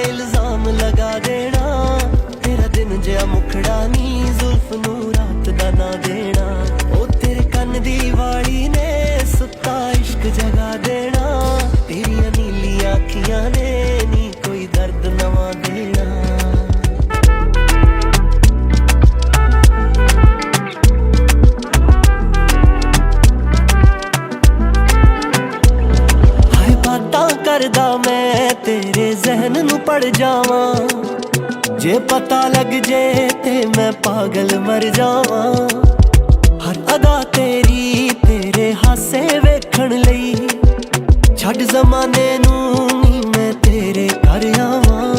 इल्जाम लगा देना, तेरा दिन जिया मुखड़ा नी जुल्फ नू रात दा ना देना। ओ तेरे कन दी वाली ने सुता इश्क जगा देना, तेरिया नीलियां अखियां ने नी कोई दर्द नवा देना। करदा मैं तेरे जहन नू पड़ जावा, जे पता लग जे ते मैं पागल मर जावा। हर अदा तेरी तेरे हासे वेखण लई, छड़ जमाने नू नी मैं तेरे कर आवां।